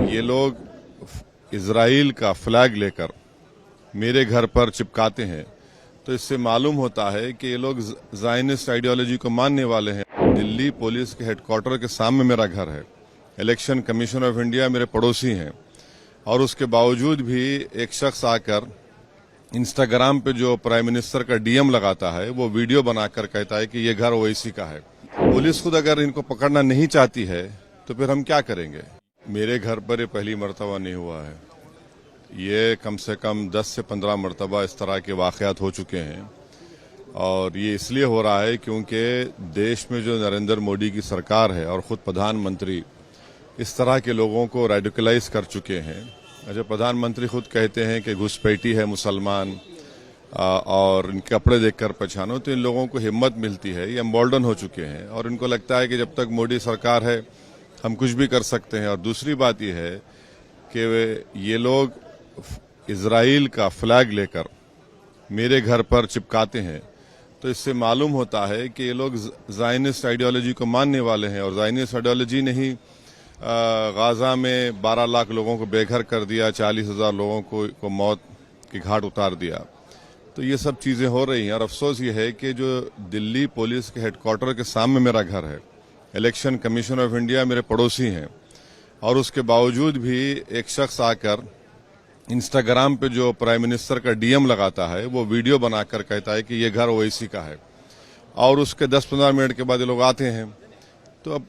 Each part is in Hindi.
ये लोग इजराइल का फ्लैग लेकर मेरे घर पर चिपकाते हैं तो इससे मालूम होता है कि ये लोग ज़ायनिस्ट आइडियोलॉजी को मानने वाले हैं। दिल्ली पुलिस के हेडक्वार्टर के सामने मेरा घर है। इलेक्शन कमीशन ऑफ इंडिया मेरे पड़ोसी हैं और उसके बावजूद भी एक शख्स आकर इंस्टाग्राम पे जो प्राइम मिनिस्टर का डीएम लगाता है वो वीडियो बनाकर कहता है कि ये घर ओवैसी का है। पुलिस खुद अगर इनको पकड़ना नहीं चाहती है तो फिर हम क्या करेंगे। मेरे घर पर ये पहली मर्तबा नहीं हुआ है, ये कम से कम 10 से 15 मरतबा इस तरह के वाक़यात हो चुके हैं और ये इसलिए हो रहा है क्योंकि देश में जो नरेंद्र मोदी की सरकार है और ख़ुद प्रधानमंत्री इस तरह के लोगों को रेडिकलाइज कर चुके हैं। जब प्रधानमंत्री खुद कहते हैं कि घुसपैठी है मुसलमान और इनके कपड़े देखकर पहचानो, तो इन लोगों को हिम्मत मिलती है। ये एम्बोल्डन हो चुके हैं और इनको लगता है कि जब तक मोदी सरकार है हम कुछ भी कर सकते हैं। और दूसरी बात यह है कि ये लोग इजराइल का फ्लैग लेकर मेरे घर पर चिपकाते हैं तो इससे मालूम होता है कि ये लोग ज़ायनिस्ट आइडियोलॉजी को मानने वाले हैं। और ज़ायनिस्ट आइडियोलॉजी ने ही गाजा में 12 लाख लोगों को बेघर कर दिया, 40,000 लोगों को मौत की घाट उतार दिया। तो ये सब चीज़ें हो रही हैं और अफसोस ये है कि जो दिल्ली पुलिस के हेडक्वार्टर के सामने मेरा घर है, इलेक्शन कमीशन ऑफ इंडिया मेरे पड़ोसी हैं और उसके बावजूद भी एक शख्स आकर इंस्टाग्राम पे जो प्राइम मिनिस्टर का डीएम लगाता है वो वीडियो बनाकर कहता है कि ये घर ओवैसी का है और उसके 10-15 मिनट के बाद ये लोग आते हैं। तो अब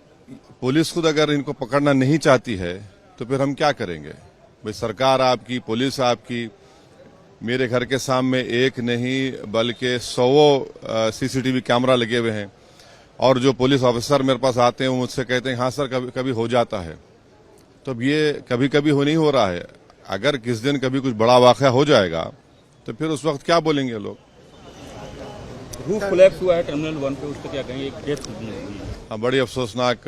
पुलिस खुद अगर इनको पकड़ना नहीं चाहती है तो फिर हम क्या करेंगे। भाई सरकार आपकी, पुलिस आपकी, मेरे घर के सामने एक नहीं बल्कि 100 सीसीटीवी कैमरा लगे हुए हैं और जो पुलिस ऑफिसर मेरे पास आते हैं वो मुझसे कहते हैं हाँ सर कभी कभी हो जाता है। तो अब ये कभी कभी हो नहीं हो रहा है, अगर किस दिन कभी कुछ बड़ा वाक़या हो जाएगा तो फिर उस वक्त क्या बोलेंगे लोग। रूफ कोलैप्स हुआ है टर्मिनल 1 पे, उस पर क्या कहेंगे। एक डेथ हुई है, बड़ी अफसोसनाक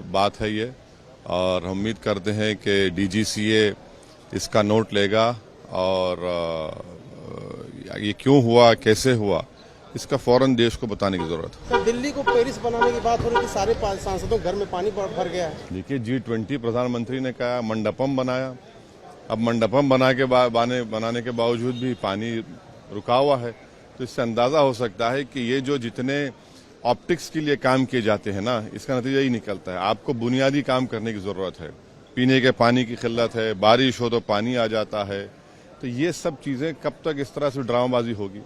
बात है ये और हम उम्मीद करते हैं कि डीजीसीए इसका नोट लेगा और ये क्यों हुआ, कैसे हुआ, इसका फौरन देश को बताने की जरूरत है। तो दिल्ली को पेरिस बनाने की बात हो रही थी, सारे सांसदों घर में पानी भर गया है। देखिए G20 प्रधानमंत्री ने कहा, मंडपम बनाया, अब मंडपम बनाने के बावजूद भी पानी रुका हुआ है। तो इससे अंदाजा हो सकता है कि ये जो जितने ऑप्टिक्स के लिए काम किए जाते हैं ना, इसका नतीजा ही निकलता है। आपको बुनियादी काम करने की जरूरत है। पीने के पानी की किल्लत है, बारिश हो तो पानी आ जाता है। तो ये सब चीजें कब तक इस तरह से ड्रामाबाजी होगी।